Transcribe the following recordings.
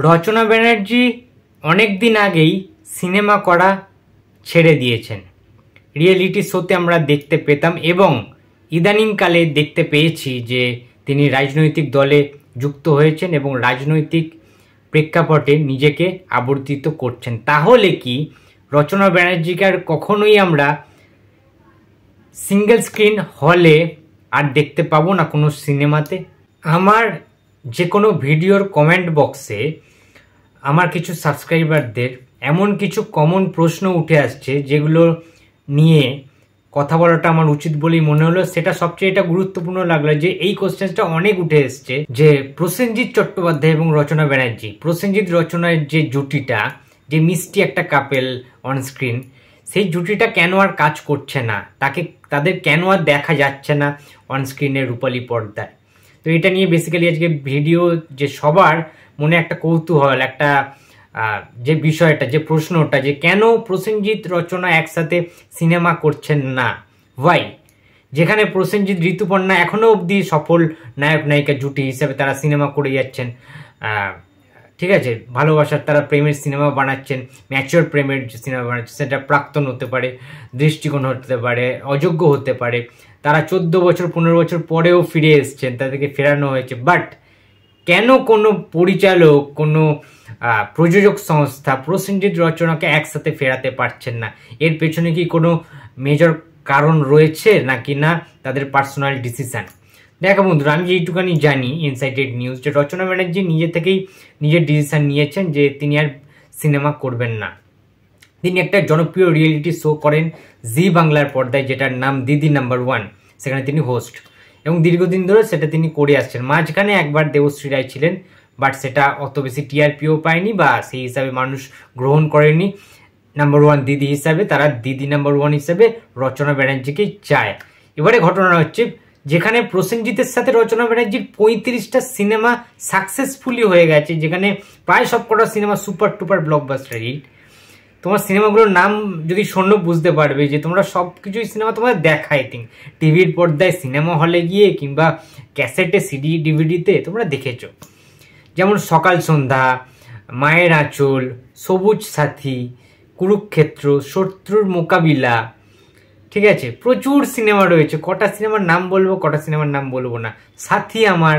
রচনা ব্যানার্জি অনেক দিন আগেই সিনেমা করা ছেড়ে দিয়েছেন। রিয়েলিটি শোতে আমরা দেখতে পেতাম এবং ইদানিংকালে দেখতে পেয়েছি যে তিনি রাজনৈতিক দলে যুক্ত হয়েছেন এবং রাজনৈতিক প্রেক্ষাপটে নিজেকে আবর্তিত করছেন। তাহলে কি রচনা ব্যানার্জিকে আর কখনোই আমরা সিঙ্গেল স্ক্রিন হলে আর দেখতে পাবো না কোনো সিনেমাতে? আমার যে কোনো ভিডিওর কমেন্ট বক্সে আমার কিছু সাবস্ক্রাইবারদের এমন কিছু কমন প্রশ্ন উঠে আসছে যেগুলো নিয়ে কথা বলাটা আমার উচিত বলেই মনে হলো। সেটা সবচেয়ে এটা গুরুত্বপূর্ণ লাগলো যে এই কোশ্চেনটা অনেক উঠে এসছে যে প্রসেনজিৎ চট্টোপাধ্যায় এবং রচনা ব্যানার্জি, প্রসেনজিৎ রচনার যে জুটিটা, যে মিষ্টি একটা কাপেল অন স্ক্রিন, সেই জুটিটা কেন আর কাজ করছে না, তাদের কেন আর দেখা যাচ্ছে না অন স্ক্রিনের রূপালী পর্দায়। তো এটা নিয়ে বেসিক্যালি আজকে ভিডিও, যে সবার মনে একটা কৌতূহল, একটা যে বিষয়টা, যে প্রশ্নটা, যে কেন প্রসেনজিৎ রচনা একসাথে সিনেমা করছেন না, ওয়াই? যেখানে প্রসেনজিৎ ঋতুপর্ণা এখনো অবধি সফল নায়ক নায়িকা জুটি হিসেবে তারা সিনেমা করে যাচ্ছেন, ঠিক আছে, ভালোবাসার তারা প্রেমের সিনেমা বানাচ্ছেন, ম্যাচিওর প্রেমের যে সিনেমা বানাচ্ছেন, সেটা প্রাক্তন হতে পারে, দৃষ্টিকোণ হতে পারে, অযোগ্য হতে পারে। তারা 14 বছর 15 বছর পরেও ফিরে এসছেন, তাদেরকে ফেরানো হয়েছে। বাট কেন কোনো পরিচালক, কোনো প্রযোজক সংস্থা প্রসেনজিৎ রচনাকে একসাথে ফেরাতে পারছেন না? এর পেছনে কি কোনো মেজর কারণ রয়েছে নাকি না তাদের পার্সোনাল ডিসিশন? দেখো বন্ধুরা, আমি এইটুখানি জানি ইনসাইটেড নিউজ, যে রচনা ব্যানার্জি নিজে থেকেই নিজের ডিসিশন নিয়েছেন যে তিনি আর সিনেমা করবেন না। তিনি একটা জনপ্রিয় রিয়েলিটি শো করেন জি বাংলার পর্দায়, যেটার নাম দিদি নাম্বার 1। সেখানে তিনি হোস্ট এবং দীর্ঘদিন ধরে সেটা তিনি করে আসছেন। মাঝখানে একবার দেবশ্রী রায় ছিলেন, বাট সেটা অত বেশি টিআরপিও পায়নি বা সেই হিসাবে মানুষ গ্রহণ করেনি নাম্বার 1 দিদি হিসাবে। তারা দিদি নাম্বার 1 হিসাবে রচনা ব্যানার্জিকেই চায়। এবারে ঘটনা হচ্ছে, যেখানে প্রসেনজিতের সাথে রচনা ব্যানার্জির 35টা সিনেমা সাকসেসফুলি হয়ে গেছে, যেখানে প্রায় সবকটা সিনেমা সুপার টুপার ব্লকবাস্টার হিট। তোমার সিনেমাগুলোর নাম যদি শোনো বুঝতে পারবে যে তোমরা সব কিছুই সিনেমা তোমাদের দেখা, আই থিঙ্ক টিভির পর্দায়, সিনেমা হলে গিয়ে কিংবা ক্যাসেটে, সিডি, ডিভিডিতে তোমরা দেখেছো। যেমন সকাল সন্ধ্যা, মায়ের আঁচল, সবুজ সাথী, কুরুক্ষেত্র, শত্রুর মোকাবিলা, ঠিক আছে, প্রচুর সিনেমা রয়েছে। কটা সিনেমার নাম বলবো, কটা সিনেমার নাম বলবো না। সাথী আমার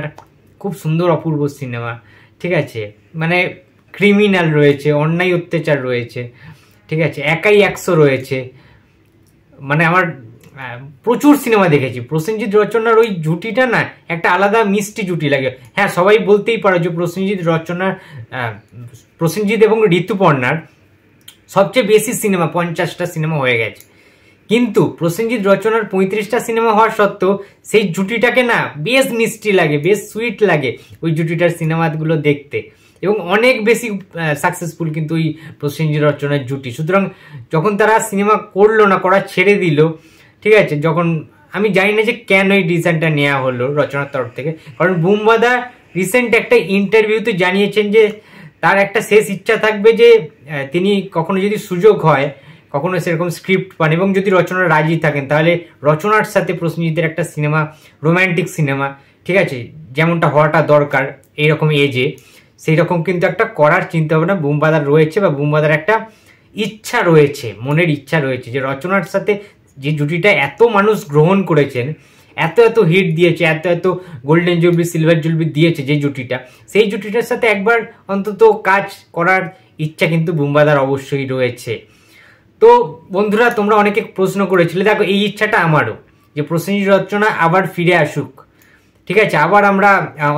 খুব সুন্দর অপূর্ব সিনেমা, ঠিক আছে, মানে ক্রিমিনাল রয়েছে, অন্যায় অত্যাচার রয়েছে, ঠিক আছে, একাই 100 রয়েছে। মানে আমার প্রচুর সিনেমা দেখেছি। প্রসেনজিৎ রচনার ওই জুটিটা না একটা আলাদা মিষ্টি জুটি লাগে। হ্যাঁ, সবাই বলতেই পারো যে প্রসেনজিৎ এবং ঋতুপর্ণার সবচেয়ে বেশি সিনেমা 50টা সিনেমা হয়ে গেছে, কিন্তু প্রসেনজিৎ রচনার 35টা সিনেমা হওয়ার সত্ত্বেও সেই জুটিটাকে না বেশ মিষ্টি লাগে, বেশ সুইট লাগে ওই জুটিটার সিনেমাগুলো দেখতে, এবং অনেক বেশি সাকসেসফুল কিন্তু ওই প্রসেনজিৎ রচনার জুটি। সুতরাং যখন তারা সিনেমা করলো না, করা ছেড়ে দিল, ঠিক আছে, যখন আমি জানি না যে কেন এই ডিসিশনটা নেওয়া হলো রচনার তরফ থেকে, কারণ বুমবাদা রিসেন্ট একটা ইন্টারভিউতে জানিয়েছেন যে তার একটা শেষ ইচ্ছা থাকবে যে তিনি কখনো যদি সুযোগ হয়, কখনো সেরকম স্ক্রিপ্ট পান এবং যদি রচনা রাজি থাকেন, তাহলে রচনার সাথে প্রসেনজিতের একটা সিনেমা, রোম্যান্টিক সিনেমা, ঠিক আছে, যেমনটা হওয়াটা দরকার এইরকম এজে, সেই রকম কিন্তু একটা করার চিন্তা ভাবনা বুমবাদার রয়েছে, বা বুমবাদার একটা ইচ্ছা রয়েছে, মনের ইচ্ছা রয়েছে যে রচনার সাথে যে জুটিটা এত মানুষ গ্রহণ করেছেন, এত এত হিট দিয়েছে, এত এত গোল্ডেন জুবলি, সিলভার জুবলি দিয়েছে যে জুটিটা, সেই জুটিটার সাথে একবার অন্তত কাজ করার ইচ্ছা কিন্তু বুমবাদার অবশ্যই রয়েছে। তো বন্ধুরা, তোমরা অনেকে প্রশ্ন করেছিলে, দেখো এই ইচ্ছাটা আমারও, যে প্রসেনজিৎ রচনা আবার ফিরে আসুক, ঠিক আছে, আবার আমরা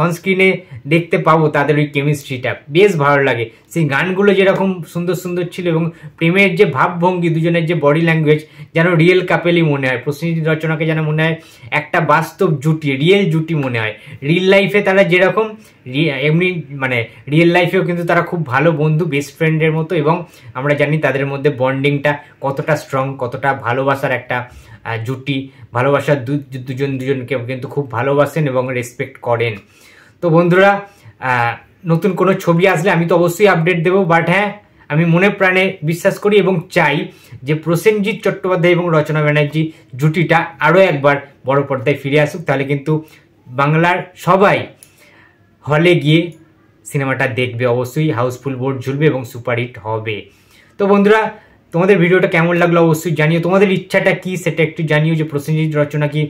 অনস্ক্রিনে দেখতে পাবো তাদের ওই কেমিস্ট্রিটা। বেশ ভালো লাগে, সেই গানগুলো যেরকম সুন্দর সুন্দর ছিল এবং প্রেমের যে ভাবভঙ্গি, দুজনের যে বডি ল্যাঙ্গুয়েজ, যেন রিয়েল কাপেলই মনে হয়। প্রসেনজিৎ রচনাকে যেন মনে হয় একটা বাস্তব জুটি, রিয়েল জুটি মনে হয়। রিয়েল লাইফে তারা যেরকম, এমনি মানে রিয়েল লাইফেও কিন্তু তারা খুব ভালো বন্ধু, বেস্ট ফ্রেন্ডের মতো, এবং আমরা জানি তাদের মধ্যে বন্ডিংটা কতটা স্ট্রং, কতটা ভালোবাসার একটা জুটি। ভালোবাসার দুজনকে কিন্তু খুব ভালোবাসেন এবং রেসপেক্ট করেন। তো বন্ধুরা, নতুন কোনো ছবি আসলে আমি তো অবশ্যই আপডেট দেবো, বাট হ্যাঁ, আমি মনে প্রাণে বিশ্বাস করি এবং চাই যে প্রসেনজিৎ চট্টোপাধ্যায় এবং রচনা ব্যানার্জি জুটিটা আরও একবার বড় পর্দায় ফিরে আসুক। তাহলে কিন্তু বাংলার সবাই হলে গিয়ে সিনেমাটা দেখবে, অবশ্যই হাউসফুল বোর্ড ঝুলবে এবং সুপারহিট হবে। তো বন্ধুরা, তোমাদের ভিডিওটা কেমন লাগলো অবশ্যই জানিও, তোমাদের ইচ্ছাটা কি সেটা একটু জানিও, যে প্রসেনজিৎ রচনা কি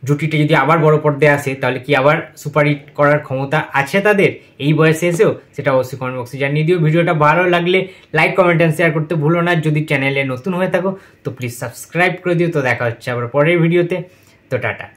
জুটিটা যদি আবার বড় পর্দায় আসে তাহলে কি আবার সুপারহিট করার ক্ষমতা আছে তাদের এই বয়সে এসেও, সেটা অবশ্যই কমেন্ট বক্সে জানিয়ে দিও। ভিডিওটা ভালো লাগলে লাইক, কমেন্ট অ্যান্ড শেয়ার করতে ভুলো না। যদি চ্যানেলে নতুন হয়ে থাকো তো প্লিজ সাবস্ক্রাইব করে দিও। তো দেখা হচ্ছে আবার পরের ভিডিওতে। তো টাটা।